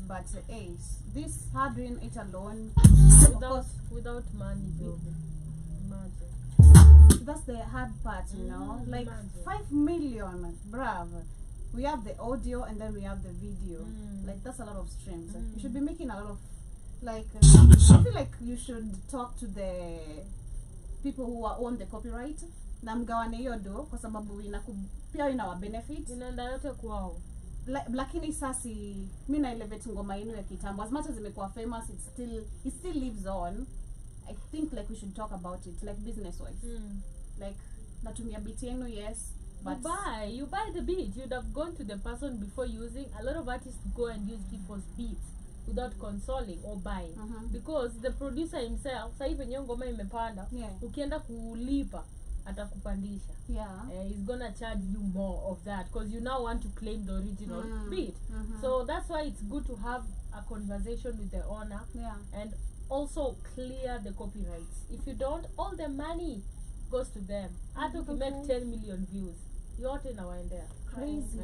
but this hard doing it alone without money, Job. Imagine. That's the hard part, you know. Like imagine. 5 million, bruv. We have the audio and then we have the video. Like that's a lot of streams. You should be making a lot of like. I feel like you should talk to the people who own the copyright. Na mgawane hiyo do kwa sababu pia ina benefit. Inaenda yote kwao. Lakini sasi mimi na elevate ngoma yenu ya kitambo. As much as imekuwa famous, it still lives on. I think like we should talk about it like business wise. Like natumia beat yenu, yes, but you buy the beat. You'd have gone to the person before using. A lot of artists go and use people's beats without consoling or buying because the producer himself sasa hivi ngoma imepanda, ukienda kulipa atakupandisha. He's gonna charge you more of that because you now want to claim the original beat. So that's why it's good to have a conversation with the owner and also clear the copyrights. If you don't, all the money goes to them. Hata to make 10 million views, yote inawaendea. Crazy.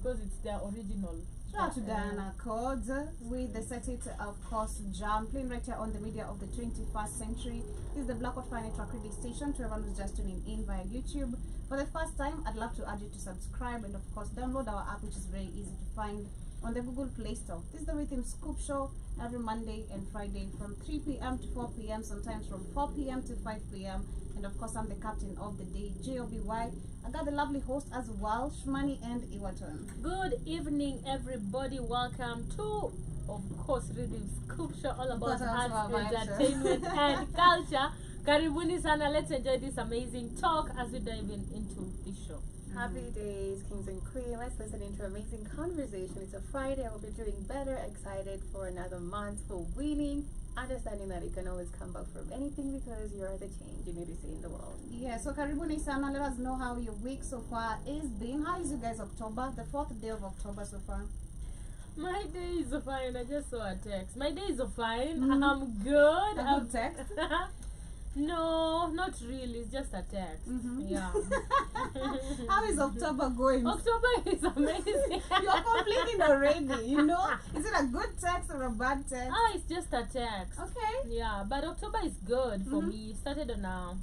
Because it's their original. Shout out to Diana Codes with the Set It, of course, jam playing right here on the media of the 21st century. This is the Black Hot Fine Track Radio Station. To everyone who's just tuning in via YouTube for the first time, I'd love to urge you to subscribe and of course download our app, which is very easy to find on the Google Play Store. This is the Rhythm Scoop Show every Monday and Friday from 3 p.m. to 4 p.m. sometimes from 4 p.m. to 5 p.m. And of course, I'm the captain of the day, J-O-B-Y. I got the lovely host as well, Shmani and Iwaton. Good evening, everybody. Welcome to, of course, Rhythm Scoop Show, all about arts, entertainment, and culture. Karibuni sana. Let's enjoy this amazing talk as we dive into the show. Happy days, kings and queens. Let's listen into amazing conversation. It's a Friday. I hope you're doing better. Excited for another month, for winning. Understanding that you can always come back from anything because you're the change you need to see in the world. Yeah, so karibuni sana. Let us know how your week so far is been. How is you guys October? The 4th day of October so far. My day is fine. I just saw a text. My day is fine. I'm good. A good text? No, not really. It's just a text. Yeah. How is October going? October is amazing. You're complaining already, you know? Is it a good text or a bad text? It's just a text. Okay. Yeah, but October is good for me. Started on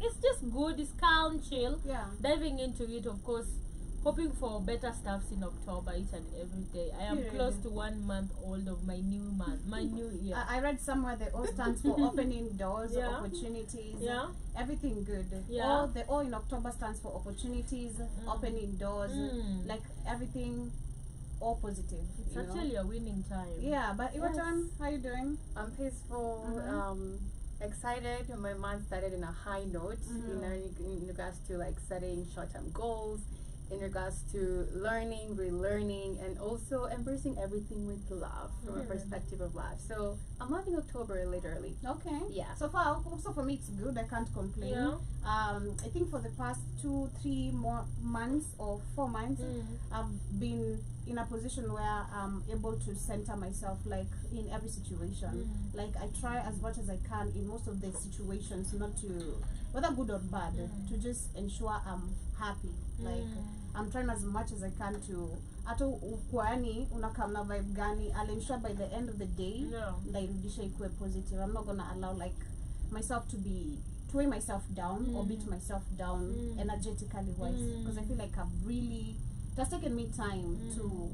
it's just good. It's calm, chill. Yeah. Diving into it, of course. Hoping for better stuffs in October each and every day. I am close to 1 month old of my new year. I read somewhere the O stands for opening doors, opportunities, everything good. The O in October stands for opportunities, opening doors, like everything all positive. It's actually a winning time. Yeah, but Iwaton, how you doing? I'm peaceful. Excited. My month started in a high note in regards to like setting short-term goals, in regards to learning, relearning, and also embracing everything with love from a perspective of life. So I'm loving October literally. Okay. Yeah. So far, also for me, it's good. I can't complain. Yeah. I think for the past 2-3 more months or 4 months, I've been in a position where I'm able to center myself, like in every situation. Like I try as much as I can in most of the situations, not to, whether good or bad, to just ensure I'm happy. Like I'm trying as much as I can to hata ukuani unakamna vibe gani, I'll ensure by the end of the day ndairudisha ikuwe positive. I'm not gonna allow like myself to weigh myself down or beat myself down energetically wise, because I feel like it has taken me time to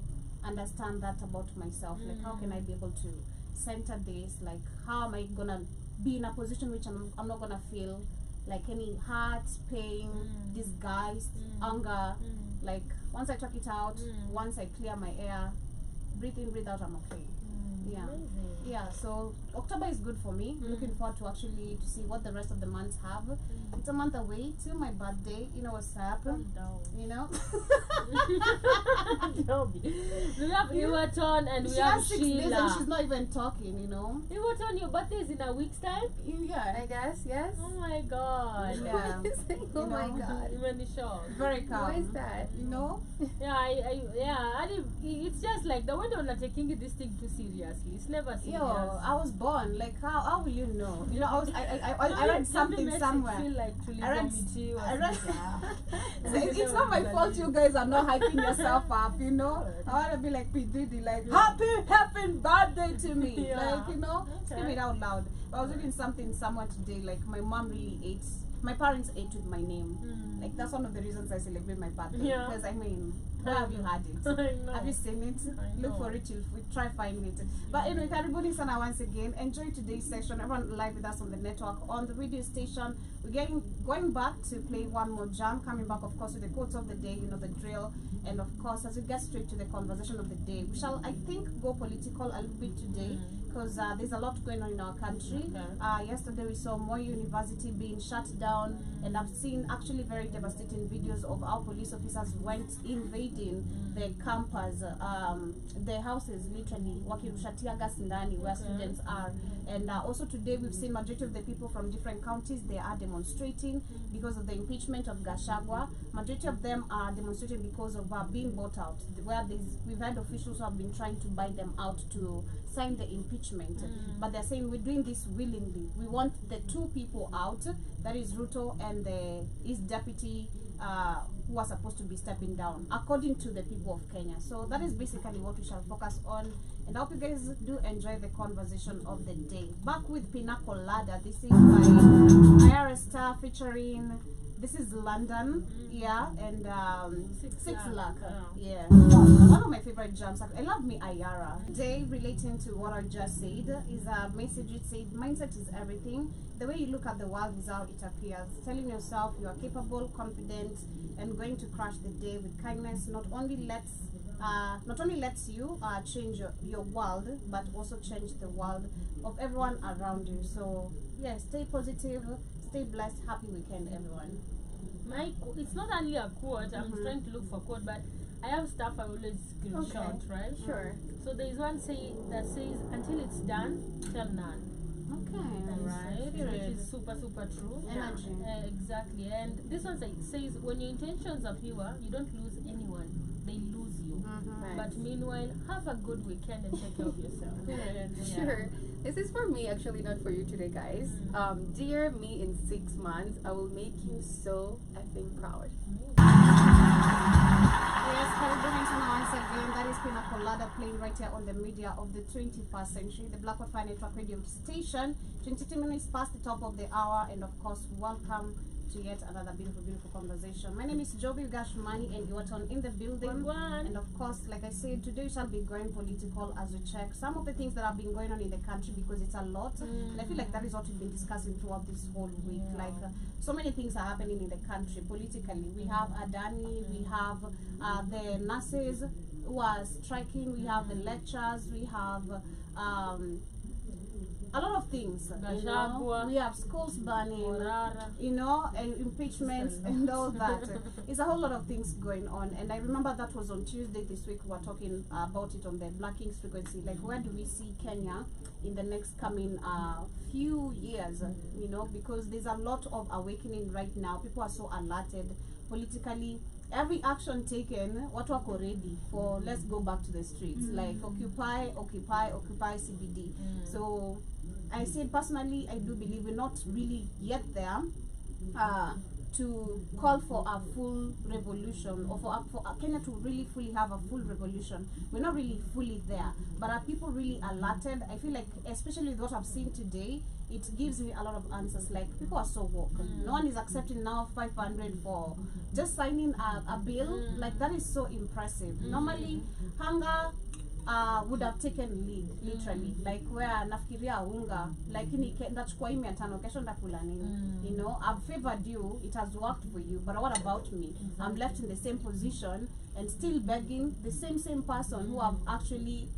understand that about myself. Like how can I be able to center this? Like how am I gonna be in a position which I'm not gonna feel like any hurt, pain, disgust, anger. Like once I talk it out, once I clear my air, breathe in, breathe out, I'm okay. Yeah. Amazing. Yeah, so October is good for me. Looking forward to actually to see what the rest of the months have. It's a month away till my birthday. You know what's up? You know? We have Iwaton and we she have has 6 days and Sheila. she's not even talking, you know? Iwaton, your birthday is in a week's time? Yeah. I guess, yes. Oh my god. Yeah. Oh my god. I'm really shocked. Very calm. Why is that? You know? Yeah, it's just like the way they're not taking this thing too serious. seriously. It's never serious. Yo, I was born. Like, how will you know? You know, I read something somewhere. Feel like I read. It's not my fault you guys are not hyping yourself up, you know. I want to be like P. Diddy, like, happy birthday to me. Yeah. Like, you know, scream it out loud. But I was reading something somewhere today, like, my mom really ate. My parents ate with my name. Like, that's one of the reasons I celebrate my birthday. Yeah. Because, I mean, where have you had it? I know. Have you seen it? Look for it. We try find it. But anyway, karibuni sana once again. Enjoy today's session. Everyone live with us on the network, on the radio station. We're going back to play one more jam. Coming back, of course, with the quotes of the day. You know the drill. And of course, as we get straight to the conversation of the day, we shall, I think, go political a little bit today. Because there's a lot going on in our country. Yesterday we saw Moi University being shut down, and I've seen actually very devastating videos of how police officers went invading the campus, the houses, literally wakirusha tear gas ndani where students are. And also today we've seen majority of the people from different counties, they are demonstrating because of the impeachment of Gachagua. Majority of them are demonstrating because of being bought out, where we've had officials who have been trying to buy them out to sign the impeachment, but they're saying we're doing this willingly. We want the two people out, that is Ruto and his deputy who are supposed to be stepping down, according to the people of Kenya. So that is basically what we shall focus on, and I hope you guys do enjoy the conversation of the day. Back with Pina Colada. This is by IRS Star featuring, this is London, yeah, and Six Lakh, yeah. One of my favorite jams. I love me Ayara. Today, relating to what I just said, is a message which said, mindset is everything. The way you look at the world is how it appears. Telling yourself you are capable, confident, and going to crush the day with kindness not only lets you change your world, but also change the world of everyone around you. So yeah, stay positive, stay blessed. Happy weekend, everyone. It's not only a quote. I'm trying to look for quote, but I have stuff I always screenshot, right? Sure. So there is one that says, "Until it's done, tell none." Okay. Right. Which is super true. Energy. Exactly. And this one says, when your intentions are pure, you don't lose anyone. They lose you. Right. But meanwhile, have a good weekend and take care of yourself. Sure. This is for me, actually, not for you today, guys. Dear me in 6 months, I will make you so effing proud. Yes, karibuni sana once again. That is Pina Colada playing right here on the media of the 21st century, the Blackwood Fire Network radio station. 22 minutes past the top of the hour, and of course, welcome to yet another beautiful conversation. My name is Joby Gashmani, and you are tuned in the building. And of course, like I said, today we shall be going political as we check some of the things that have been going on in the country, because it's a lot. And I feel like that is what we've been discussing throughout this whole week. Like so many things are happening in the country politically. We have Adani, we have the nurses who are striking, we have the lecturers, we have a lot of things, you know? We have schools burning, you know, and impeachments and all that. It's a whole lot of things going on. And I remember that was on Tuesday this week. We were talking about it on the Black Kings frequency. Like, where do we see Kenya in the next coming few years? You know, because there's a lot of awakening right now. People are so alerted politically. Every action taken, what wako ready for, let's go back to the streets. Like occupy CBD. So I said personally, I do believe we're not really yet there to call for a full revolution, or for Kenya to really fully have a full revolution. We're not really fully there, but are people really alerted? I feel like, especially with what I've seen today, it gives me a lot of answers. Like, people are so woke. No one is accepting now 500 for just signing a bill. Like, that is so impressive. Normally, hunger would have taken lead, literally. Like, where nafikiria unga, like ndachukua 500 kesho ndakula nini. You know, I've favored you, it has worked for you, but what about me? I'm left in the same position and still begging the same person who have actually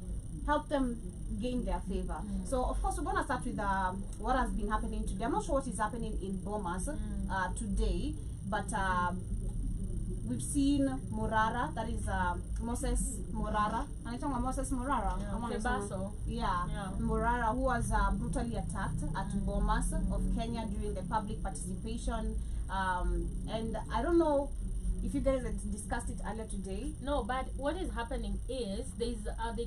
helped them gain their favor. So of course we're gonna start with what has been happening today. I'm not sure what is happening in Bomas today, but we've seen Morara, that is Moses Morara. Moses Morara. Yeah. Morara, who was brutally attacked at Bomas of Kenya during the public participation. And I don't know if you guys had discussed it earlier today. No, but what is happening is they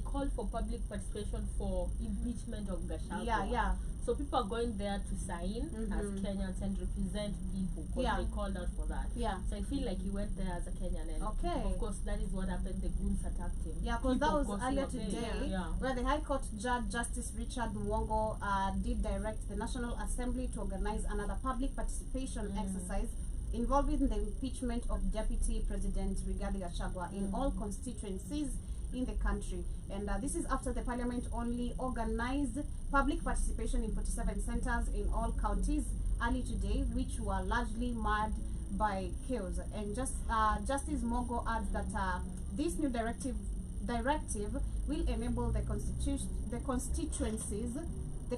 called for public participation for impeachment of Gachagua. Yeah. So people are going there to sign as Kenyans and represent people because they called out for that. Yeah. So I feel like he went there as a Kenyan, and of course that is what happened. The goons attacked him. Yeah, because that was earlier today, where the High Court Judge Justice Richard Mwongo did direct the National Assembly to organize another public participation exercise involving the impeachment of Deputy President Rigathi Gachagua in all constituencies in the country. And this is after the Parliament only organized public participation in 47 centers in all counties early today, which were largely marred by chaos. And Justice Mogo adds that this new directive will enable the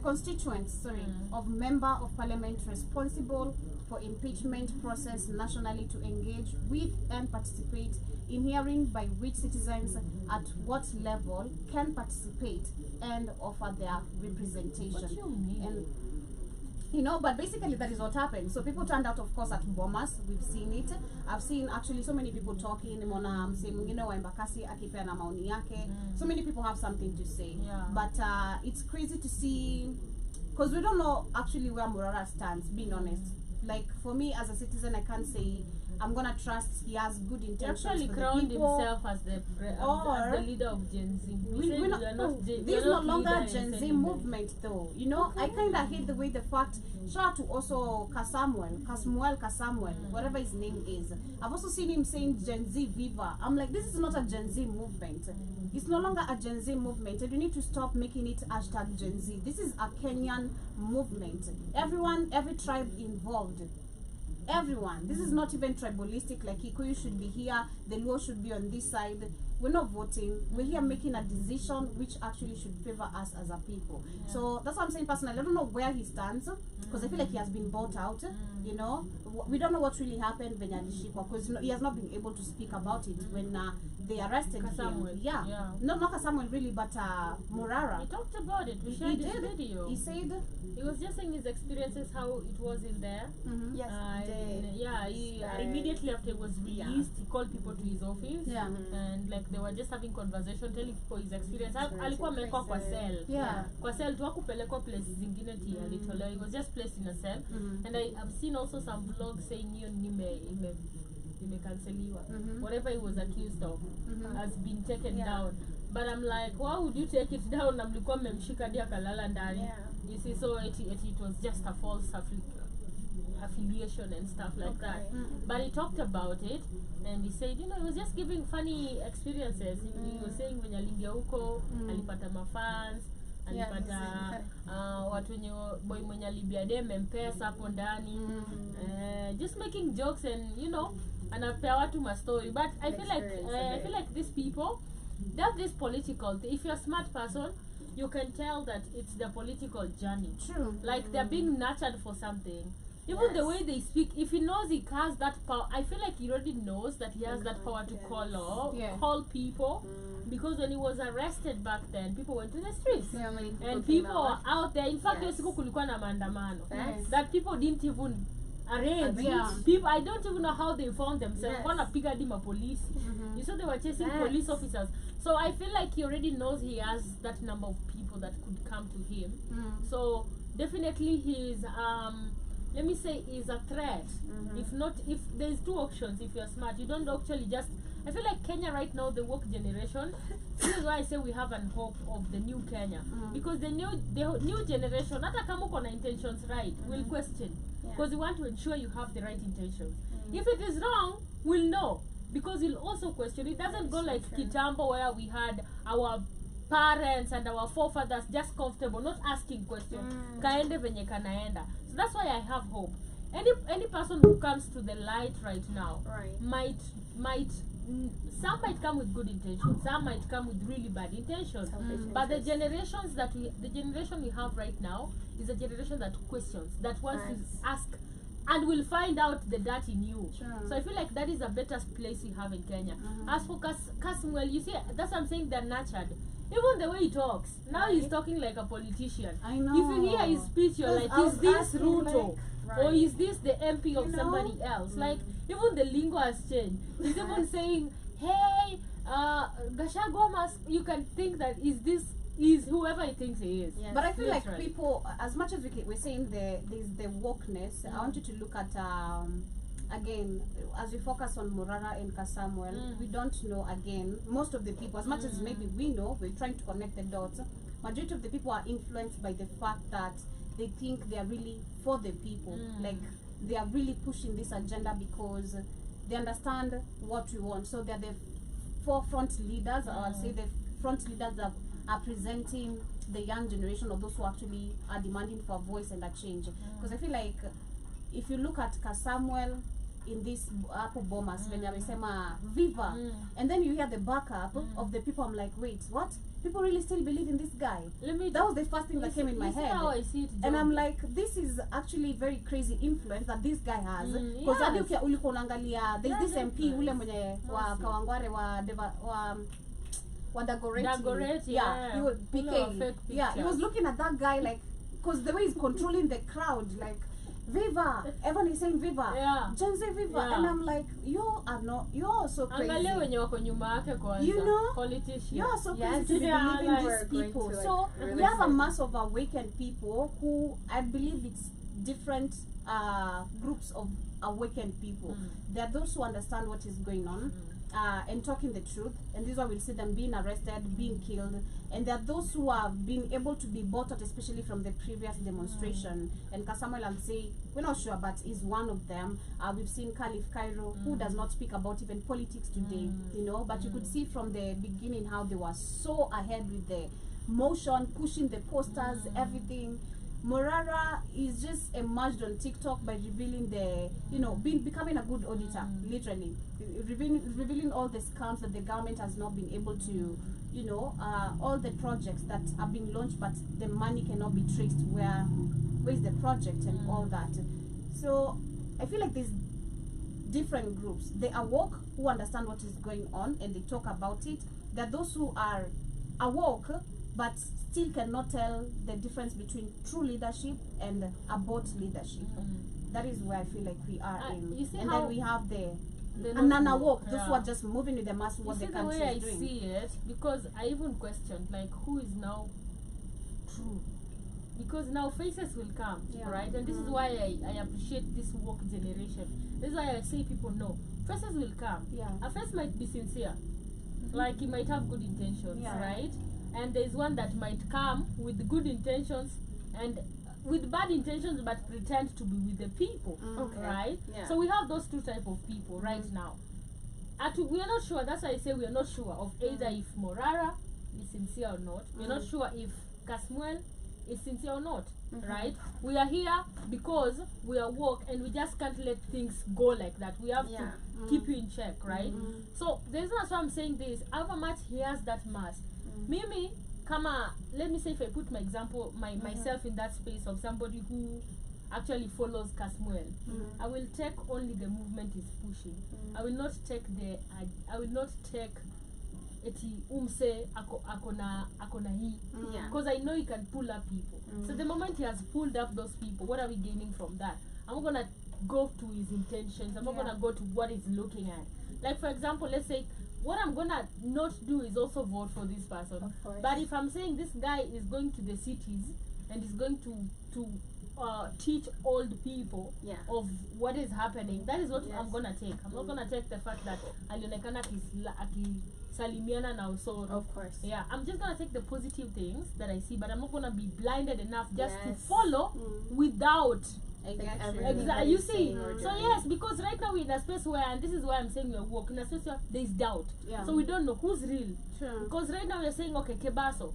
constituents of member of parliament responsible for impeachment process nationally to engage with and participate in hearing by which citizens at what level can participate and offer their representation. What do you mean? And but basically that is what happened. So people turned out, of course, at Bomas. We've seen it. I've seen actually so many people talking. Nimeona msee mwingine wa Embakasi akipeana maoni yake. So many people have something to say. But it's crazy to see, because we don't know actually where Murara stands, being honest. Like, for me as a citizen, I can't say I'm gonna trust he has good intentions. He actually crowned himself as the leader of Gen Z. This is no longer Gen Z movement, though. I kind of hate the way the fact. Shout out to also Kasamuel, whatever his name is. I've also seen him saying Gen Z Viva. I'm like, this is not a Gen Z movement. It's no longer a Gen Z movement, and you need to stop making it hashtag Gen Z. This is a Kenyan movement. Everyone, every tribe involved. Everyone. This is not even tribalistic, like Kikuyu should be here, the Luo should be on this side. We're not voting. We're here making a decision which actually should favor us as a people. So that's what I'm saying personally. I don't know where he stands, because I feel like he has been bought out. We don't know what really happened when Alishikwa, because he has not been able to speak about it when they arrested him. Not Kasamuel really, but Murara. He talked about it. We shared this video. He said he was just saying his experiences, how it was in there. Yes, he immediately after it was released, he called people to his office. And like they were just having conversation, telling people his experience. Alikuwa amewekwa kwa cell. Kwa cell tu hakupelekwa places zingine ti alitolewa. He was just placed in a cell. And I've seen also some vlogs saying hiyo nimekanseliwa. Whatever he was accused of has been taken down. But I'm like, why would you take it down? Na mlikuwa mmemshika dia kalala ndani. You see, so it was just a false affiliation and stuff like that. But he talked about it, and he said, he was just giving funny experiences. He was saying when aliingia huko, alipata mafans, alipata watu wenye boy mwenye alibiade mpesa hapo ndani, just making jokes and anapea watu ma story. But I feel like these people, they have this political if you're a smart person, you can tell that it's the political journey. True. Like they're being nurtured for something. Even the way they speak, if he knows he has that power, I feel like he already knows that he has that power to call people. Because when he was arrested back then, people went to the streets. And people were out there. In fact, siku kulikuwa na maandamano. That people didn't even arrange. People, I don't even know how they found themselves. Wanapiga hadi mapolisi. You saw they were chasing police officers. So I feel like he already knows he has that number of people that could come to him. So definitely he's let me say is a threat. If there's two options, if you're smart, you don't actually just. I feel like Kenya right now, the woke generation. This is why I say we have an hope of the new Kenya, because the new generation, hata kama uko na intentions right, will question, because we want to ensure you have the right intentions. If it is wrong, we'll know, because we'll also question. It doesn't go like Kitambo, where we had our parents and our forefathers just comfortable, not asking questions. Kaende venye kanaenda. So that's why I have hope. Any person who comes to the light right now might some might come with good intentions, some might come with really bad intentions. But the generation we have right now is a generation that questions, that wants to ask, and will find out the dirt in you. So I feel like that is the better place we have in Kenya. As for Kasmuel, you see, that's what I'm saying, they're nurtured. Even the way he talks, now he's talking like a politician. I know. If you hear his speech, you're like, is this Ruto? or is this the MP of You know? somebody else? Like even the lingo has changed. He's even saying, hey, Gachagua must, you can think that is whoever he thinks he is. Yes. But I feel like Literally. people, as much as we're saying there's the wokeness, I want you to look at again, as we focus on Morara and Kasamuel, we don't know, again, most of the people, as much as maybe we know, we're trying to connect the dots, majority of the people are influenced by the fact that they think they are really for the people, like they are really pushing this agenda because they understand what we want. So they're the forefront leaders, or I'll say the front leaders that are presenting the young generation, or those who actually are demanding for a voice and a change. Because I feel like if you look at Kasamuel in this Apple Bombers, when they say Viva, and then you hear the backup of the people, I'm like, wait, what? People really still believe in this guy? That was the first thing that came in my head. How I see it, And I'm like, this is actually very crazy influence that this guy has. Because hadi ulikuwa unaangalia, there's this MP ule mwenye wa Kawangware wa Dagoretti. Yeah, he was PK. Yeah, he was looking at that guy like, because the way he's controlling the crowd, like, Viva, everyone is saying Viva, Gen Z Viva, and I'm like, you are so crazy. You know, politicians. you are so crazy to be believing these people. So we have a mass of awakened people who, I believe it's different groups of awakened people. There are those who understand what is going on and talking the truth, and this is why we'll see them being arrested, being killed, and there are those who have been able to be bought out, especially from the previous demonstration. And Kasamuel, I'll say, we're not sure, but is one of them. We've seen Caliph Cairo, who does not speak about even politics today, you know, but you could see from the beginning how they were so ahead with the motion, pushing the posters, everything. Morara is just emerged on TikTok by revealing the, you know, becoming a good auditor, literally. Revealing all the scams that the government has not been able to, you know, all the projects that have been launched, but the money cannot be traced. Where's the project and all that. So I feel like there's different groups. They are woke, who understand what is going on and they talk about it. There are those who are awoke but still cannot tell the difference between true leadership and bot leadership. That is where I feel like we are in. And then we have the non-awoke, those who are just moving with the mass, what the country is doing. I see it, because I even questioned, like, who is now true? Because now faces will come, right? And this is why I appreciate this woke generation. This is why I say people know. Faces will come. A face might be sincere. Like, he might have good intentions, right? And there's one that might come with good intentions and with bad intentions but pretend to be with the people, right? So we have those two type of people right now. We are not sure, that's why I say we are not sure of either if Morara is sincere or not. We're not sure if Kasmuel is sincere or not, right? We are here because we are woke and we just can't let things go like that. We have to keep you in check, right? So there's not why I'm saying this. However much he has that mask, Mimi, let me say, if I put my example, myself in that space of somebody who actually follows Kasmuel, I will take only the movement is pushing. I will not take eti umse akona hii, because I know he can pull up people. So the moment he has pulled up those people, what are we gaining from that? I'm not gonna go to his intentions. I'm not gonna go to what he's looking at. Like, for example, let's say what I'm gonna not do is also vote for this person. But if I'm saying this guy is going to the cities and is going to teach old people of what is happening, that is what I'm gonna take. I'm not gonna take the fact that alionekana akisalimiana na usoro. Of course. Yeah, I'm just gonna take the positive things that I see, but I'm not gonna be blinded enough just to follow without. Exactly. You see, so yes, because right now we're in a space where, and this is why I'm saying we're woke, in a space where there's doubt. So we don't know who's real. Because right now we're saying, okay, Kebaso,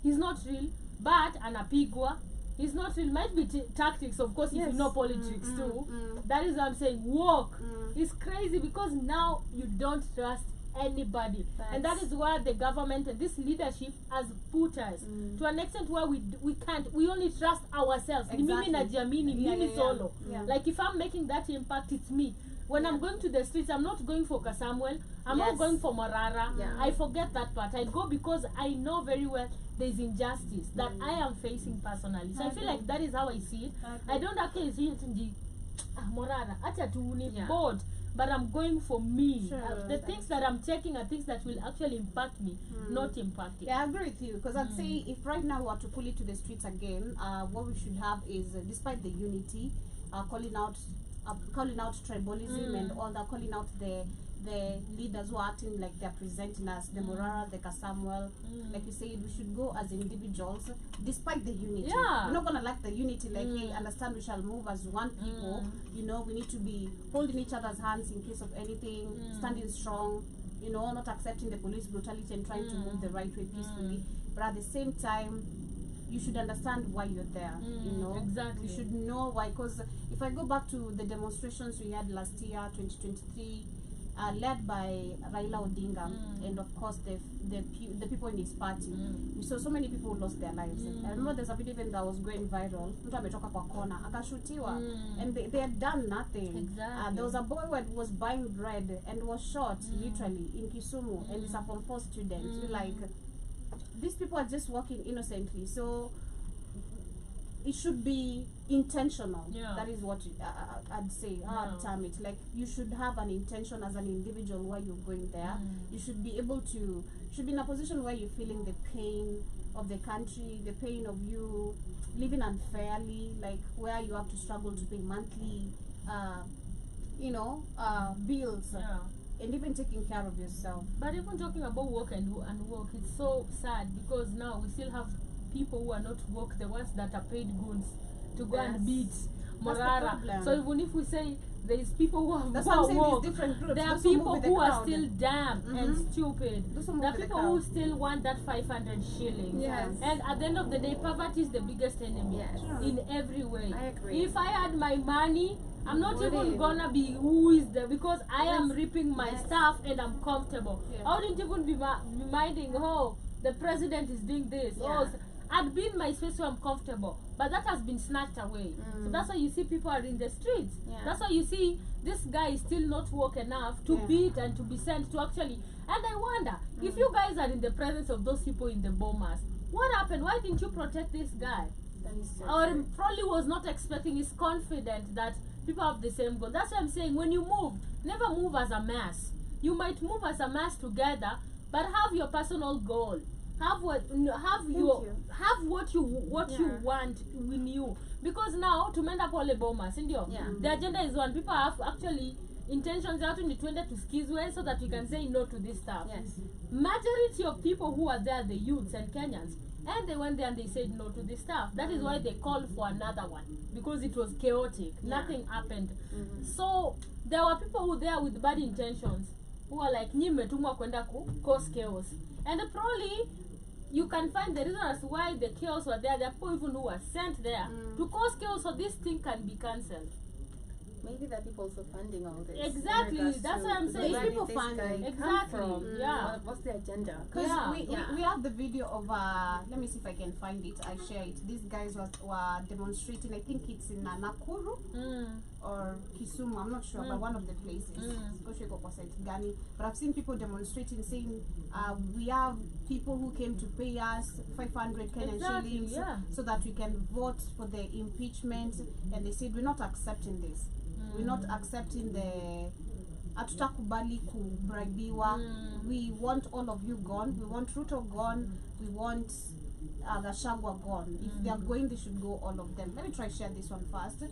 he's not real, but anapigwa, he's not real. Might be tactics, of course, if you know politics too. That is what I'm saying. Woke is crazy because now you don't trust anybody, and that is where the government and this leadership has put us to an extent where we only trust ourselves. Solo. Like, if I'm making that impact, it's me. When I'm going to the streets, I'm not going for Kasamuel, I'm not going for Morara. I forget that part. I go because I know very well there's injustice that I am facing personally. So I feel like that is how I see it. I don't actually see it in the morara. Bored, but I'm going for me. The things that I'm taking are things that will actually impact me, not impact it. Yeah, I agree with you, because I'd say if right now we are to pull it to the streets again, what we should have is, despite the unity, calling out tribalism and all that, calling out the leaders who are acting like they're presenting us, the Morara, the Kasamuel, like you said, we should go as individuals, despite the unity. We're not gonna like the unity, like, hey, understand we shall move as one people, you know, we need to be holding each other's hands in case of anything, standing strong, you know, not accepting the police brutality and trying to move the right way peacefully, but at the same time, you should understand why you're there, you know. Exactly. You should know why, because if I go back to the demonstrations we had last year, 2023, led by Raila Odinga, and of course the people in his party, we saw so many people lost their lives. I remember there's a video even that was going viral. Mtu ametoka kwa kona akashutiwa, and they had done nothing. Exactly. There was a boy who was buying bread and was shot literally in Kisumu, and it's a Form 4 student. You're like, these people are just walking innocently, so it should be intentional. That is what I'd say. I'd term it like you should have an intention as an individual why you're going there. You should be able to, should be in a position where you're feeling the pain of the country, the pain of you living unfairly, like where you have to struggle to pay monthly bills, and even taking care of yourself. But even talking about work and work, it's so sad, because now we still have people who are not woke, the ones that are paid goons to go and beat Morara. So even if we say there is people who have woke, there are people who are still dumb and stupid. There are people who still want that 500 shillings. And at the end of the day, poverty is the biggest enemy in every way. I agree. If I had my money, I'm not even gonna be who is there, because I am reaping my stuff and I'm comfortable. I wouldn't even be minding, oh, the president is doing this. Oh, I'd be in my space where I'm comfortable, but that has been snatched away. So that's why you see people are in the streets. That's why you see this guy is still not woke enough to beat and to be sent to actually. And I wonder, if you guys are in the presence of those people in the bombers, what happened? Why didn't you protect this guy? Or probably was not expecting, is confident that people have the same goal. That's why I'm saying, when you move, never move as a mass. You might move as a mass together, but have your personal goal. Have what you want in you, because now tumeenda pole bombers, ndio. The agenda is one. People have actually intentions out to twende to skizwe so that we can say no to this stuff. Majority of people who are there, the youths and Kenyans, and they went there and they said no to this stuff. That is why they called for another one, because it was chaotic. Nothing happened. So there were people who there with bad intentions who are like, nyi mmetumwa kwenda cause chaos, and probably you can find the reason as why the chaos were there. There are people even who were sent there to cause chaos, so this thing can be cancelled. Maybe that people also funding all this. Exactly, that's what I'm saying. People funding. Exactly. What's the agenda? Because we have the video of let me see if I can find it. I share it. These guys were demonstrating. I think it's in Nakuru or Kisumu. I'm not sure, but one of the places. But I've seen people demonstrating, saying we have people who came to pay us 500 Kenyan shillings so that we can vote for the impeachment, and they said we're not accepting this. We're not accepting the atutakubali kubraibiwa. We want all of you gone. We want Ruto gone. We want Gachagua gone. If they are going, they should go, all of them. Let me try share this one first.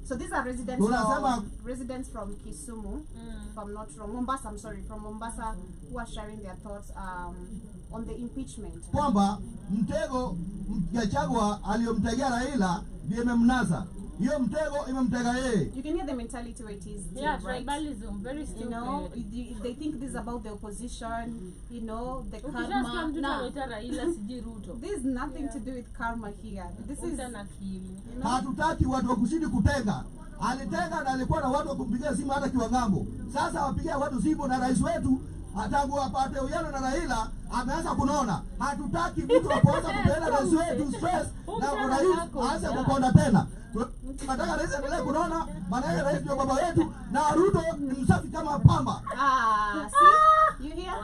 So these are residents from Kisumu, if I'm not wrong, Mombasa, I'm sorry, from Mombasa, who are sharing their thoughts on the impeachment. Kwamba mtego Gachagua aliyomtegea Raila ndiye imemnasa. Hiyo mtego imemtega yeye. You can hear the mentality where it is. Tribalism, very stupid. You know, they think this is about the opposition, you know, the karma. There's nothing to do with karma here. This is hatutaki watu wakushindi kutenga. Alitenga na alikuwa na watu kumpigia simu hata kiwa ngambo. Sasa wapigia watu simu, na rais wetu atangu apate uyano na Raila ameanza kunona. Hatutaki mtu apoweza kupenda rais wetu stress na rais aanze kukonda tena. Tunataka rais endelee kunona, maana yeye rais ndio baba wetu, na Ruto ni msafi kama pamba. See? You hear?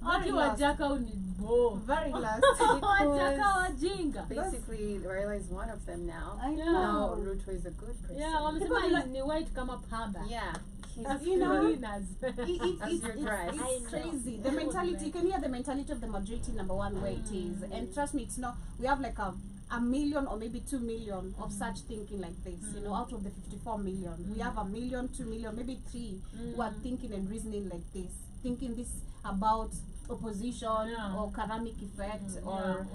Watu wajaka ni Oh. Very last. Wachaka wajinga. Basically, Raila is one of them now. I know. No, Ruto is a good person. Yeah, wamesema ni white kama panda. Yeah. He's You know, good. It's crazy. The mentality, you can hear the mentality of the majority, number one, where it is. And trust me, it's not, we have like a million or maybe 2 million of such thinking like this, you know, out of the 54 million. We have 1 million, 2 million, maybe 3 who are thinking and reasoning like this, thinking this about opposition or karamic effect or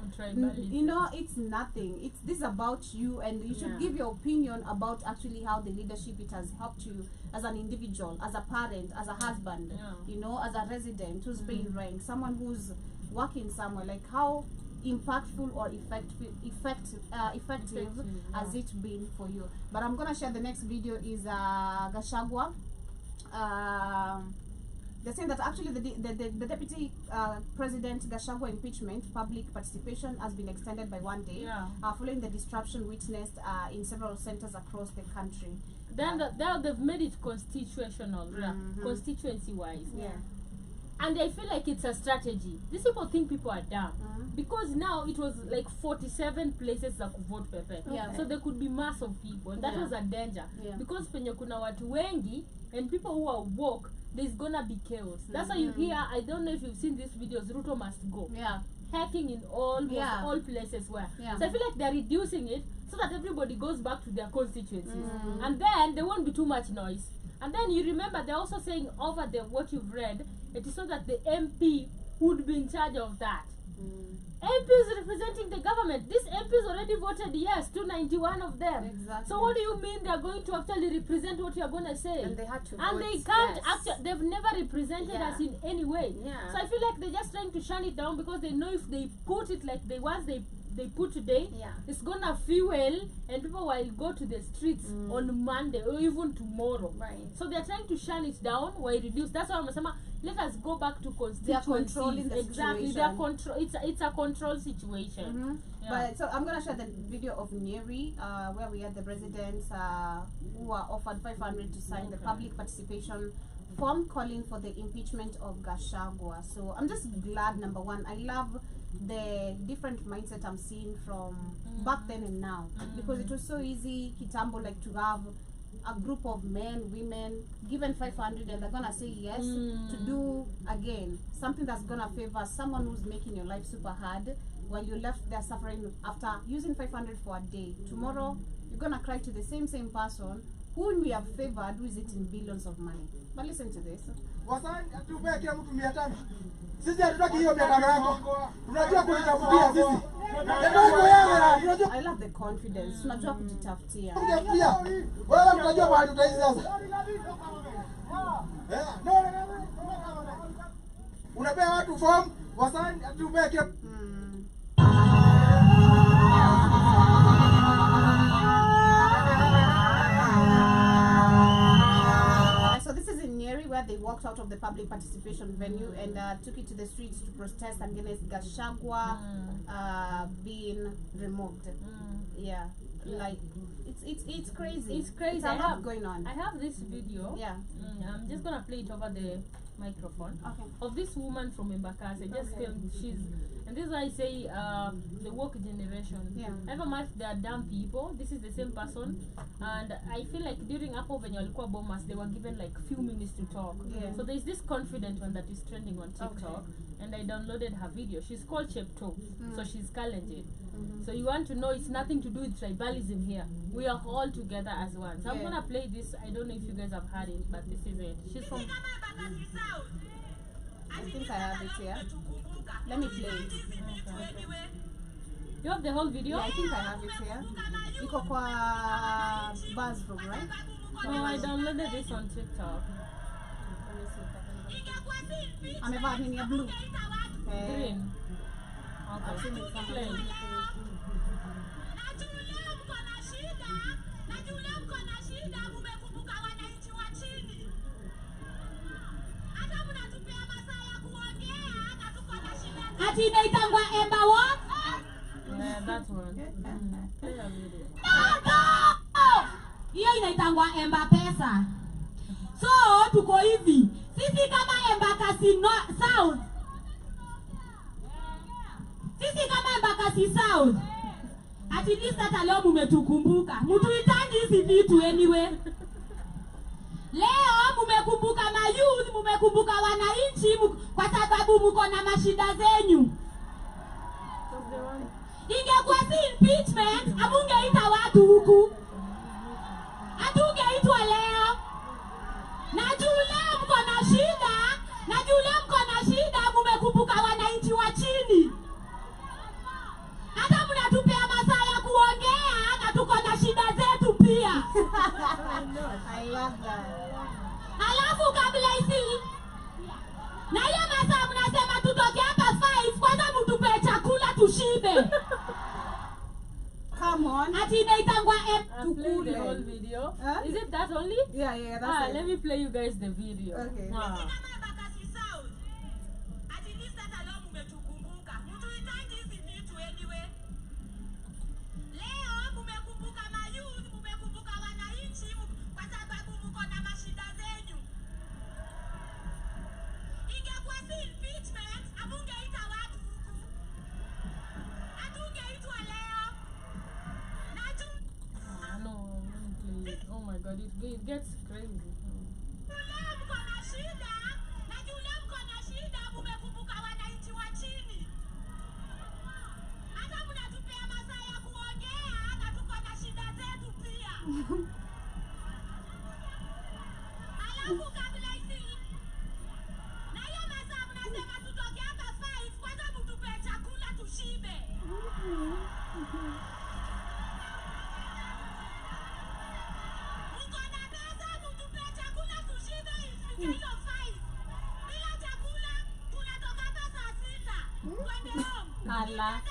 you know, it's nothing. This is about you, and you should give your opinion about actually how the leadership it has helped you as an individual, as a parent, as a husband, you know, as a resident who's paying rent, someone who's working somewhere, like how impactful or effective has it been for you. But I'm gonna share the next video is Gachagua. They're saying that actually the deputy president Gachagua impeachment public participation has been extended by 1 day following the disruption witnessed in several centers across the country. Then they've made it constitutional, constituency wise. Yeah. And I feel like it's a strategy. These people think people are dumb. Because now it was like 47 places that could vote Pepe. So there could be mass of people. And that was a danger. Because penye kuna watu wengi and people who are woke, there's gonna be chaos. That's why you hear, I don't know if you've seen these videos, Ruto must go. Hacking in all places where. So I feel like they're reducing it so that everybody goes back to their constituencies. And then there won't be too much noise. And then you remember they're also saying over what you've read, it is so that the MP would be in charge of that. MPs representing the government. These MPs already voted yes, 291 of them. Exactly. So what do you mean they're going to actually represent what you're going to say? And they had to and vote they can't yes. actually, they've never represented us in any way. So I feel like they're just trying to shut it down because they know if they put it like they put today, it's gonna fuel and people will go to the streets on Monday or even tomorrow. So they're trying to shut it down while reduce. That's why I'm saying let us go back to constituencies. They are controlling the situation. They are control. It's a control situation. But so I'm gonna share the video of Nyeri, where we had the residents who were offered 500 to sign the public participation form calling for the impeachment of Gachagua. So I'm just glad, number one, I love the different mindset I'm seeing from back then and now, because it was so easy kitambo, like to have a group of men, women given 500 and they're gonna say yes to do again something that's gonna favor someone who's making your life super hard while you're left there suffering after using 500 for a day. Tomorrow you're gonna cry to the same person whom we have favored, who is it in billions of money. But listen to this. Sisi hatutaki hiyo miaka yako. Tunajua kujitafutia sisi. I love the confidence. Tunajua kujitafutia. Wewe unajua mahali utaishi sasa. Unapea watu form, wasaini atupeke. So this is in Nyeri, where they walked out of the public participation venue and took it to the streets to protest against Gachagua being removed. Like it's crazy. It's crazy. It's a lot going on. I have this video. I'm just gonna play it over the microphone of this woman from Embakasi. Just filmed. And this is why I say the woke generation. Ever much they are dumb people. This is the same person, and I feel like during Apple when you were bombers, they were given like few minutes to talk. So there's this confident one that is trending on TikTok, and I downloaded her video. She's called Chepto, so she's Kalenjin. So you want to know, it's nothing to do with tribalism here. We are all together as one. So I'm gonna play this. I don't know if you guys have heard it, but this is it. She's from. I think I have it here. Let me play it. You have the whole video? Yeah, I think I have it here. Iko kwa Buzzroom, right? No, I downloaded this on TikTok. Amevaa nini ya blue? Green. Okay. Play. Ati inaitangwa Emba what? Yeah, that one. Play a video. No! Hiyo inaitangwa Emba pesa. So, tuko hivi. Sisi kama Embakasi South. sisi kama Embakasi South, at least hata leo mumetukumbuka. Mtuitangi hizi vitu anyway. Leo mumekumbuka mayouth, mumekumbuka wananchi kwa sababu mko na mashida zenyu. Ingekuwa si impeachment, amungeita watu huku. Hatungeitwa leo. Na juu leo mko na shida, mumekumbuka wananchi wa chini. Hata mnatupea masaa ya kuongea na tuko na shida zetu pia. I love that. Alafu kabla isi na hiyo masaa mnasema tutoke hapa 5 kwanza mtupe chakula tushibe. Come on. Ati inaitangwa I've played the whole video. Is it that only? Yeah, that's it. Let me play you guys the video. Okay. Oh my god, it gets crazy. Allah.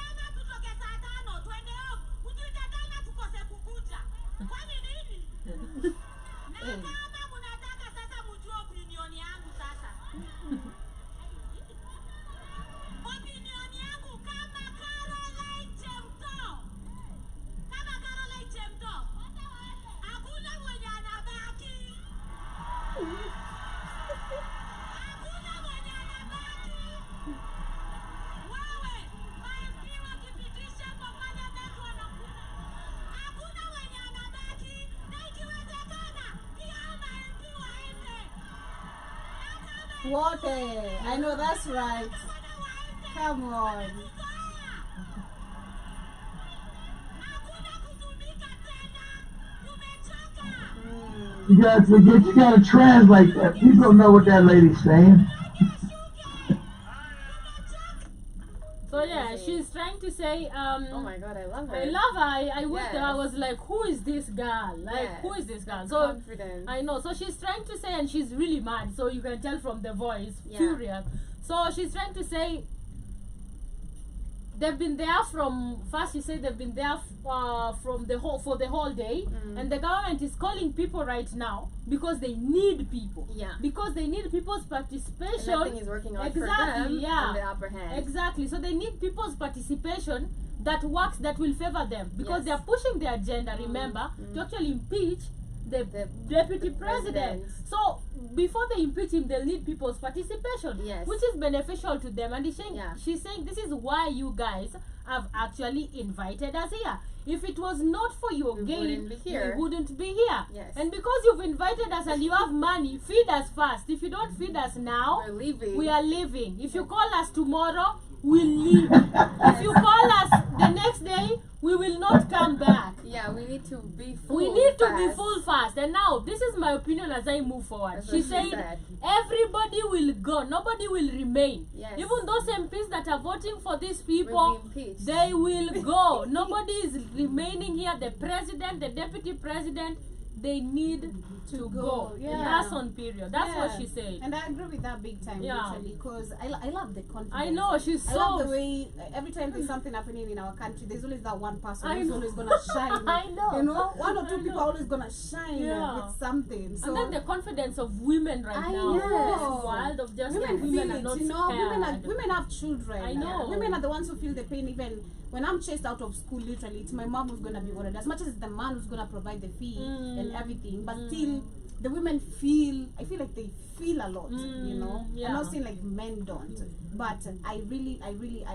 What? I know that's right. Come on. You gotta translate that. People don't know what that lady's saying. So yeah, she's trying to say, oh my god, I love her. I love her. I went Yes. there, I was like, who is this girl? Like, Yes. who is this girl? So Confidence. I know. So she's trying to say, and she's really mad. So you can tell from the voice, Yeah. furious. So she's trying to say, they've been there from first. She said they've been there from the whole day, and the government is calling people right now because they need people. Yeah. Because they need people's And participation. nothing is working out for Exactly, them yeah. on the upper hand. Exactly. So they need people's participation that works, that will favor them, because Yes. they are pushing the agenda, remember, to actually impeach the deputy president. So before they impeach him, they'll need people's participation, Yes. which is beneficial to them. And Yeah. she's saying this is why you guys have actually invited us here. If it was not for your We gain, wouldn't be here. we wouldn't be here. Yes. And because you've invited us and you have money, feed us first. If you don't feed us now, We're leaving. we are leaving. If you call us tomorrow, we'll leave. If you call us the next day, we will not come back. Yeah, we need to be full. We need to be fast. full fast. And now, this is my opinion as I move forward. That's She what she said, said. everybody will go. Nobody will remain. Yes. Even those MPs that are voting for these We'll people, be impeached. they will go. Nobody is remaining here. The president, the deputy president, they need to go. Yeah. That's on period. That's what Yeah. she said. And I agree with that big time, Yeah. literally, because I love the confidence. I know, she's I so... love the way every time there's something happening in our country, there's always that one person I who's know. always gonna shine. I know. You know, one or two I people know. are always gonna shine Yeah. with something. So And then the confidence of women right I now. know. This wild of just women women feel are it, not you know. scared. Women have children. I know. Women are the ones who feel the pain. Even when I'm chased out of school, literally, it's my mom who's gonna be worried. As much as it's the man who's gonna provide the fee and everything, but still, the women feel, I feel like they feel a lot, you know. Yeah. I'm not saying like men don't, but I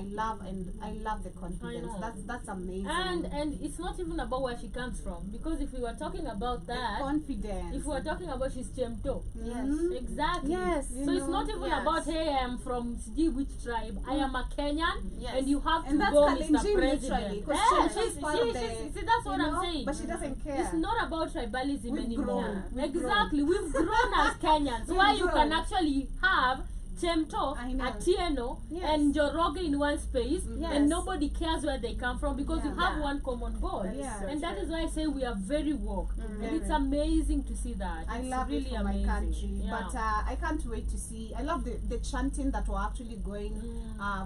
love the confidence. That's amazing. And it's not even about where she comes from, because if we were talking about that, the confidence. if we were talking about she's Chemto, Yes. exactly. Yes. So it's not even Yes. about, hey, I'm from Sidi which tribe. I am a Kenyan, Yes. and you have And to that's go, Kalenjin Mr. President. literally, 'cause Yeah, she's part of the, see, that's what you I'm know, saying. but she doesn't care. It's not about tribalism We've anymore. grown. We've Exactly, we've grown as Kenyans. We've Why you grown. can actually have Chemto, I know. Atieno, Yes. and Joroge in one space, Yes. and nobody cares where they come from, because you Yeah. have Yeah. one common goal. That is Yeah. so And that true. is why I say we are very woke. And it's Very. amazing to see that. I It's love really it for amazing. my country, Yeah. but I can't wait to see. I love the chanting that were actually going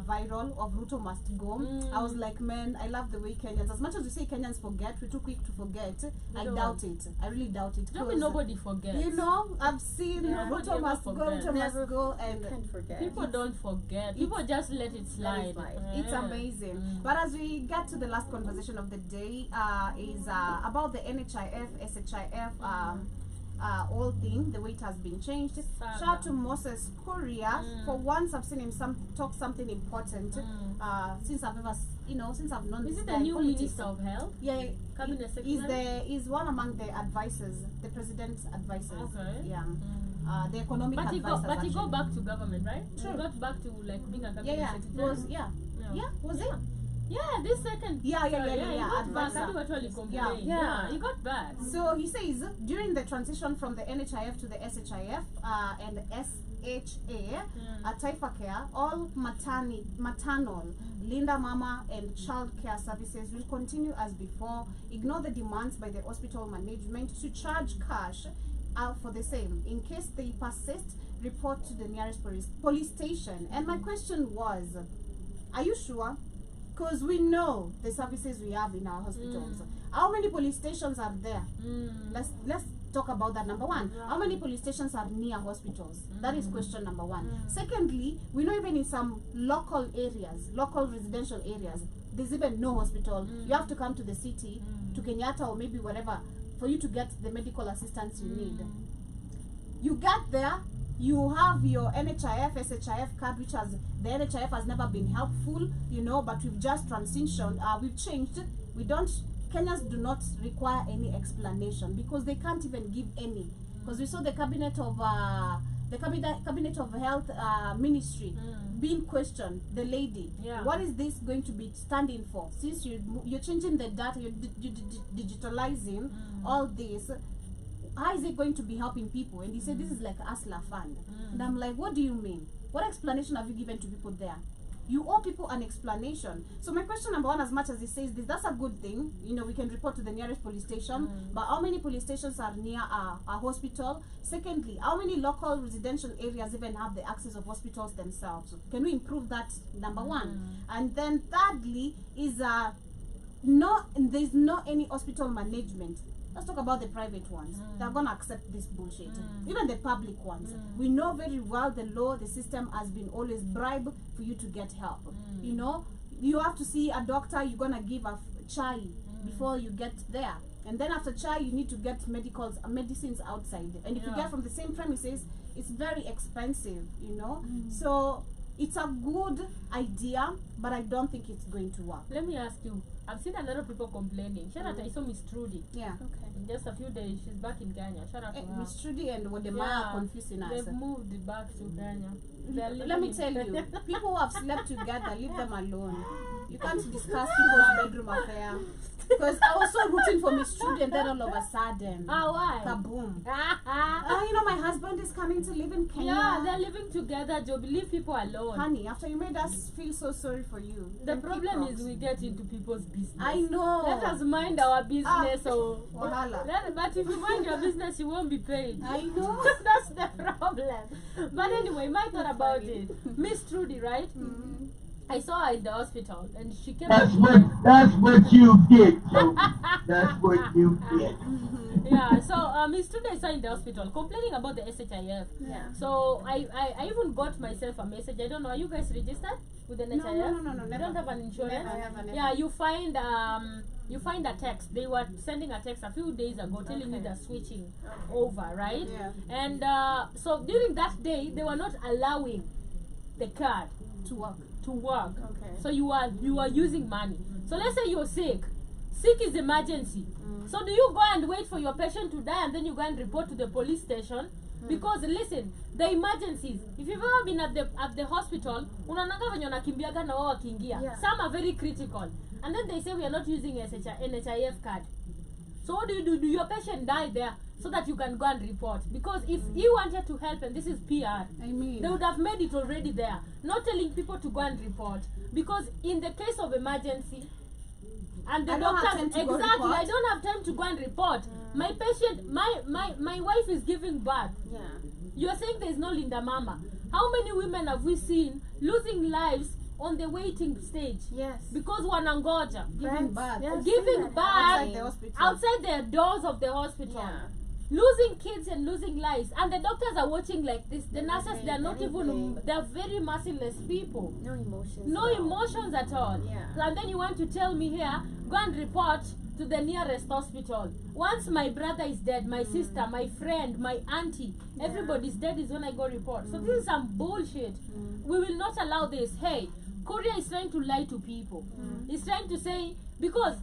viral of Ruto must go. I was like, man, I love the way Kenyans, as much as we say Kenyans forget, we're too quick to forget. I don't. doubt it. I really doubt it. Don't be 'Cause, nobody forgets. you know, I've seen Yeah. Ruto Nobody must go, ever Ruto forgets. must go, You and can't forget. People don't forget. People just let it slide. slide. it's Yeah. amazing. Mm. But as we get to the last conversation of the day, is about the NHIF, SHIF, whole thing, the way it has been changed. Saga. Shout out to Moses Kuria. For once, I've seen him talk something important. Since I've known Is this it guy the new politics. Minister of Health? Yeah, Cabinet Secretary? he's one among the advisors, the president's advisors. Okay. Yeah. The economic But he advisors. got actually. back to government, right? True. He got back to like being a cabinet Yeah, secretary. was it? Yeah, this second. Yeah, He got advisor. back. That's actually complained. Yeah. Yeah, he got back. So he says during the transition from the NHIF to the SHIF and SHA, Taifa Care, all maternal, Linda Mama and child care services will continue as before. Ignore the demands by the hospital management to charge cash for the same. In case they persist, report to the nearest police station. And my question was, are you sure? Because we know the services we have in our hospitals. How many police stations are there? Let's talk about that. Number one, how many police stations are near hospitals? That is question number one. Secondly, we know even in some local areas, local residential areas, there's even no hospital. You have to come to the city, to Kenyatta or maybe wherever, for you to get the medical assistance you need. You get there, you have your NHIF, SHIF card, which has, the NHIF has never been helpful, you know, but we've just transitioned, we've changed. Kenyans do not require any explanation because they can't even give any. Because we saw the cabinet of health ministry being questioned, the lady. Yeah. What is this going to be standing for? Since you're changing the data, you're digitalizing all this, how is it going to be helping people? And he said this is like Asla fund. And I'm like, what do you mean? What explanation have you given to people there? You owe people an explanation. So my question number one, as much as he says this, that's a good thing. You know, we can report to the nearest police station. But how many police stations are near a hospital? Secondly, how many local residential areas even have the access of hospitals themselves? Can we improve that? Number one. And then thirdly is there's no any hospital management. Let's talk about the private ones. They're going to accept this bullshit. Even the public ones. We know very well the law, the system has been always bribe for you to get help. You know, you have to see a doctor, you're going to give a chai before you get there. And then after chai, you need to get medicines outside. And if you get from the same premises, it's very expensive, you know. So it's a good idea, but I don't think it's going to work. Let me ask you. I've seen a lot of people complaining. Shout out, I saw Miss Trudy. Yeah. Okay. In just a few days, she's back in Kenya. Shout out to her. Miss Trudy and Wodemaya are confusing us. They've moved back to Kenya. Let me tell you, people who have slept together, leave them alone. You can't discuss people's bedroom affair. Because I was so rooting for Miss Trudy, and then all of a sudden, why? kaboom. You know, my husband is coming to live in Kenya. Yeah, they're living together, Joe. Leave people alone. Honey, after you made us feel so sorry for you. The problem is we get into people's business. I know. Let us mind our business. Wahala. But if you mind your business, you won't be paid. I know. That's the problem. But anyway, my thought about it. Miss Trudy, right? I saw her in the hospital and she came. That's what you did, Joe. That's what you did. Yeah, so Miss Trudy I saw in the hospital complaining about the SHIF. Yeah. So I even got myself a message. I don't know, are you guys registered with the NHIF? No, You never. don't have an insurance? Never. Yeah, you find you find a text. They were sending a text a few days ago telling you they're switching over, right? Yeah. And so during that day, they were not allowing the card To work. to work. Okay. So you are using money. So let's say you're sick. Sick is emergency. So do you go and wait for your patient to die and then you go and report to the police station? Because listen, the emergencies, if you've ever been at the hospital, unaonanga venye wanakimbiaga na wao wakiingia. Yeah. Some are very critical. And then they say we are not using NHIF card. So what do? Do your patient die there so that you can go and report? Because if you wanted to help, and this is PR, I mean, they would have made it already there, not telling people to go and report. Because in the case of emergency, and the I don't have doctors, time to go exactly, report. I don't have time to go and report. My patient, my wife is giving birth. Yeah. You are saying there is no Linda Mama. How many women have we seen losing lives on the waiting stage? Yes. Because wanangoja. giving birth. Yes. Giving that birth outside the hospital. outside the doors of the hospital. Yeah. Losing kids and losing lives, and the doctors are watching like this. The nurses, Anything, they are not even, anything. they are very merciless people. No emotions. No at all. emotions at all. Yeah. And then you want to tell me here, go and report to the nearest hospital. Once my brother is dead, my sister, my friend, my auntie, everybody's dead is when I go report. So this is some bullshit. We will not allow this. Hey, Korea is trying to lie to people. It's trying to say, because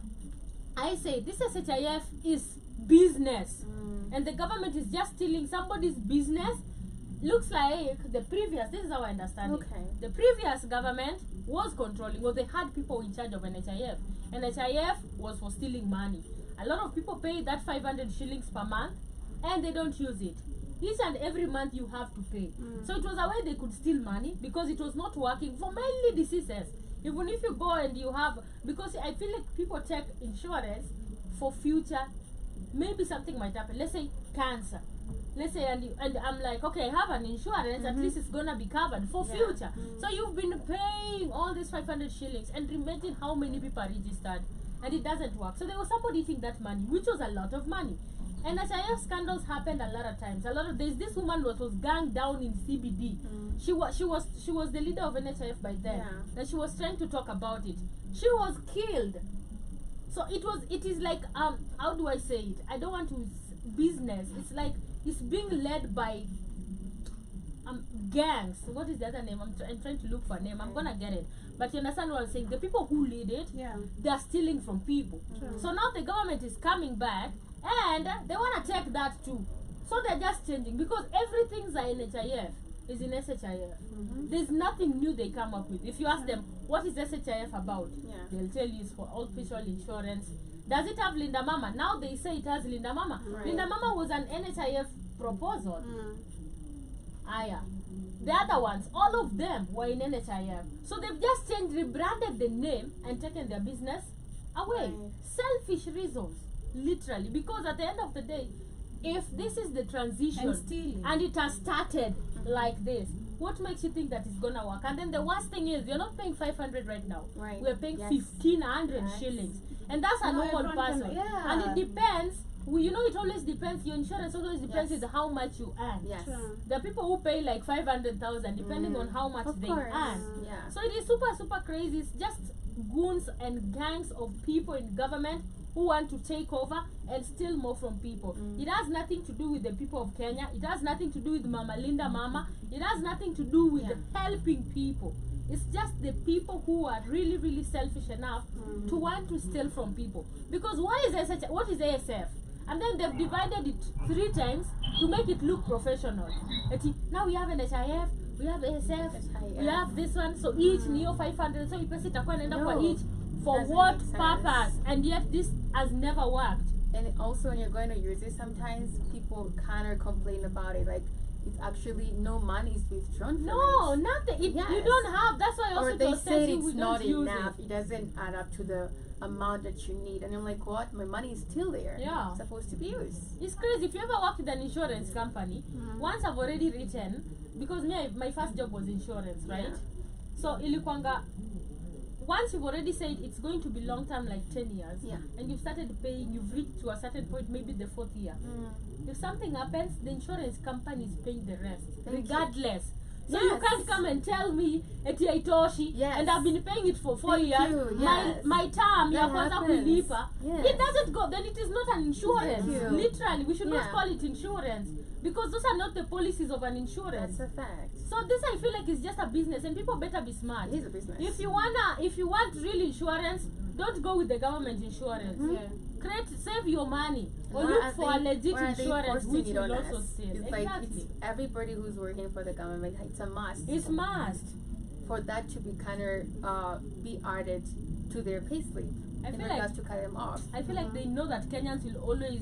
I say this SHIF is business. And the government is just stealing somebody's business. Looks like the previous, this is how I understand Okay. it. The previous government was controlling, or they had people in charge of NHIF. NHIF was for stealing money. A lot of people pay that 500 shillings per month and they don't use it. Each and every month you have to pay. So it was a way they could steal money because it was not working for mainly diseases. Even if you go and you have, because I feel like people take insurance for future, maybe something might happen. Let's say cancer. Let's say, and I'm like, okay, I have an insurance, at least it's gonna be covered for future. So you've been paying all these 500 shillings, and imagine how many people are registered, and it doesn't work. So there was somebody eating that money, which was a lot of money. And NHIF scandals happened a lot of times. There's this woman that was ganged down in CBD. She was the leader of NHIF by then, and she was trying to talk about it. She was killed. So it is like how do I say it? I don't want to business. It's like it's being led by gangs. What is the other name? I'm trying to look for a name. I'm gonna get it. But you understand what I'm saying? The people who lead it, they are stealing from people. So now the government is coming back and they wanna take that too. So they're just changing because everything's in NHIF is in SHIF. There's nothing new they come up with. If you ask them what is SHIF about, they'll tell you it's for official insurance. Does it have Linda Mama? Now they say it has Linda Mama. Right. Linda Mama was an NHIF proposal. The other ones, all of them were in NHIF. So they've just changed, rebranded the name and taken their business away. Right. Selfish reasons, literally. Because at the end of the day, if this is the transition And stealing. and it has started like this, what makes you think that it's gonna work? And then the worst thing is, you're not paying 500 right now. Right. We're paying Yes. 1,500 Yes. shillings, and that's a No, normal everyone can- person. yeah. And it depends. Well, you know, it always depends. Your insurance always depends Yes. with how much you earn. Yes. True. There are people who pay like 500,000 depending on how much Of they course. earn. Yeah. So it is super crazy. It's just goons and gangs of people in government who want to take over and steal more from people. It has nothing to do with the people of Kenya. It has nothing to do with Mama Linda Mama. It has nothing to do with helping people. It's just the people who are really selfish enough to want to steal from people. Because what is ASF? And then they've divided it 3 times to make it look professional. Now we have an HIF, we have ASF, we have this one, so each Neo 500, so you pass it for each. For Doesn't what make sense. purpose? And yet this has never worked. And also when you're going to use it, sometimes people kind of complain about it, like it's actually no money is withdrawn from No, it. nothing. You Yes. don't have. That's why Or also they was say telling it's we not don't use enough. it. It doesn't add up to the amount that you need. And I'm like, what? My money is still there. Yeah. It's supposed to be used. It's crazy. If you ever worked with an insurance company, once I've already written, because my first job was insurance, right? Yeah. So ilikuanga, once you've already said it's going to be long term, like 10 years, Yeah. and you've started paying, you've reached to a certain point, maybe the 4th year. If something happens, the insurance company is paying the rest, Thank you. regardless. So you Yes. can't come and tell me eti haitoshi, Yes. and I've been paying it for 4 Thank years. you, My yes. my term ya That kwanza happens. kulipa. Yes. It doesn't go. Then it is not an insurance. Thank you. Literally, we should not Yeah. call it insurance because those are not the policies of an insurance. That's a fact. So this I feel like is just a business, and people better be smart. It is a business. If you want real insurance, don't go with the government insurance. Yeah. Save your money or Why look are for a they- legit why are they insurance forcing which it will on also us? save. It's like Exactly. it's everybody who's working for the government. It's a must. It's must. For that to be kind of be added to their payslip I in feel regards like to cut them off. I feel like they know that Kenyans will always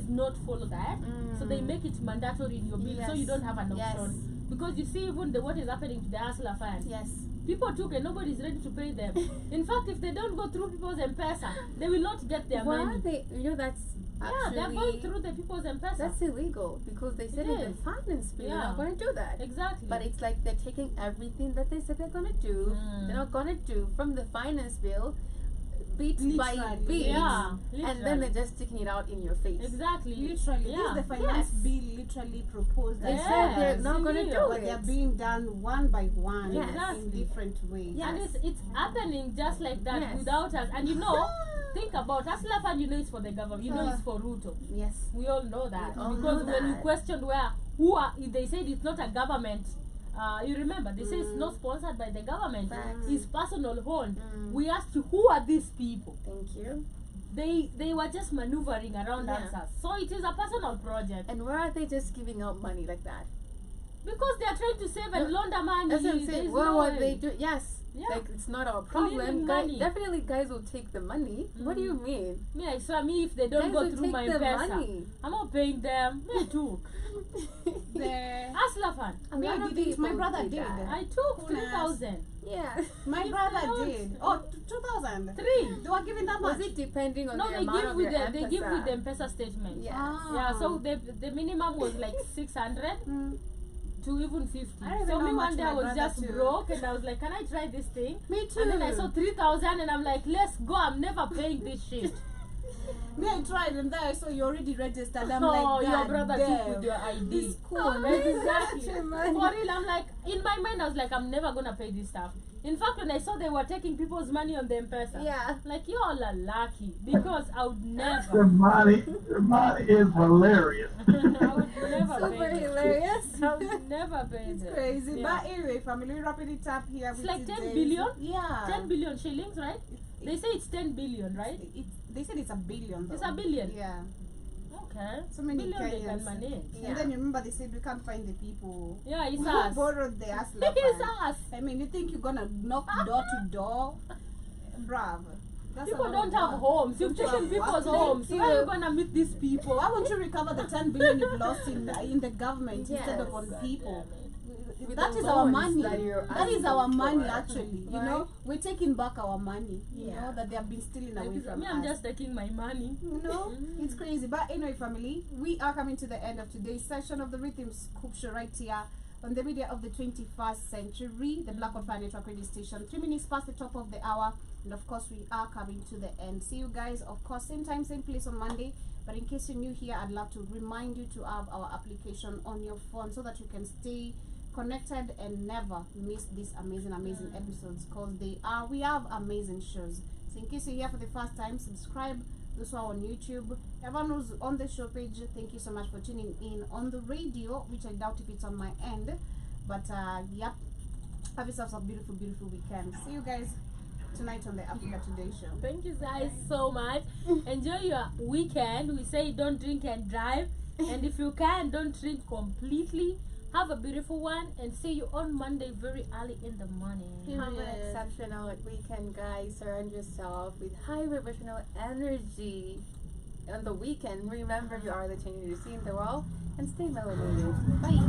not follow that. So they make it mandatory in your bill, so you Yes. don't have an Yes. option. Because you see, even what is happening to the hustler fund. Yes. People took and nobody's ready to pay them. In fact, if they don't go through people's M-Pesa, they will not get their Why money. are they? You know that's Yeah, actually they're going through the people's M-Pesa. that's illegal because they said It in the is. finance bill they're Yeah. not going to do that. Exactly. But it's like they're taking everything that they said they're going to do. They're not going to do from the finance bill, bit by Literally. bit, Yeah, and literally. then they're just sticking it out in your face. Exactly. Literally, Yeah. this is the finance Yes. bill literally proposed They that said they're Yes, not going to indeed. do but they're it. being done one by one Yes. in Exactly. different ways. Yeah. And it's happening just like that Yes. without us. And you know, think about Hustler Fund, you know it's for the government. You know it's for Ruto. Yes. We all know that. We all Because know when we that. questioned they said it's not a government. You remember, they say it's not sponsored by the government. Facts. It's personal owned. Mm. We asked you, who are these people? Thank you. They were just maneuvering around Yeah. answers. So it is a personal project. And why are they just giving out money like that? Because they are trying to save and launder money. That's what I'm There saying. is What no would way. they do? Yes. Yeah. Like it's not our Cleaning problem. money. Definitely, guys will take the money. What do you mean? Me, I swear, me, if they don't Guys go will through take my the pesa, money. I'm not paying them. Me too. The, Hustler Fund. A me, lot I of didn't. My people brother do did. that. I took Who knows? 3,000. Yeah. My If brother they don't- did. Oh, 2,000. 3. They were giving that much. Was it depending on No, the they amount give of with your they give with the M-Pesa? M-Pesa statement. Yeah. Ah. Yeah, so the minimum was like 600 Mm. to even 50. I don't even So know me how one much day my I was brother just took. broke and I was like, can I try this thing? Me too. And then I saw 3,000 and I'm like, let's go. I'm never paying this shit. Me, I tried, and then I saw you already registered. I'm Oh, like, your God brother damn. took with your ID. This cool. Oh, Exactly. Such a For money. real, I'm like, in my mind, I was like, I'm never gonna pay this stuff. In fact, when I saw they were taking people's money on the M-Pesa, Yeah. like, you all are lucky because I would The never, money is hilarious. I would never Super pay this. hilarious. I would never pay It's this. crazy. Yeah. But anyway, family, wrapping it up here. It's with like 10 today's- billion? Yeah. 10 billion shillings, right? They say it's 10 billion, right? They said it's a billion. Though. It's a billion. Yeah. Okay. So many billion they can Kenyans. manage. Yeah. And then remember they said we can't find the people Yeah, it's who us. borrowed the ass. It's us. I mean, you think you're gonna knock door to door? Bravo. That's People a lot don't of have work. homes. You've Don't taken have people's work. homes. Thank How are you you. gonna meet these people? Why won't you recover the 10 billion you've lost in the government instead of Yes. on people? With That the is our loans money. that you're That is our asking money, for. actually. You Right? know, we're taking back our money. You Yeah. know that they have been stealing away from Me, I'm us. just taking my money. You know, it's crazy. But anyway, family, we are coming to the end of today's session of the Rhythm Scoop Show right here on the media of the 21st century, the Black Fire Network radio station. 3 minutes past the top of the hour, and of course, we are coming to the end. See you guys, of course, same time, same place on Monday. But in case you're new here, I'd love to remind you to have our application on your phone so that you can stay connected and never miss these amazing episodes, because we have amazing shows. So in case you're here for the first time, subscribe. Those who are on YouTube, everyone who's on the show page, thank you so much for tuning in on the radio, which I doubt if it's on my end, but yep, have yourselves a beautiful weekend. See you guys tonight on the Africa Today show. Thank you guys so much. Enjoy your weekend. We say don't drink and drive. And if you can, don't drink completely. Have a beautiful one and see you on Monday very early in the morning. Have an exceptional weekend, guys. Surround yourself with high vibrational energy on the weekend. Remember, you are the change you see in the world, and stay melanated. Bye.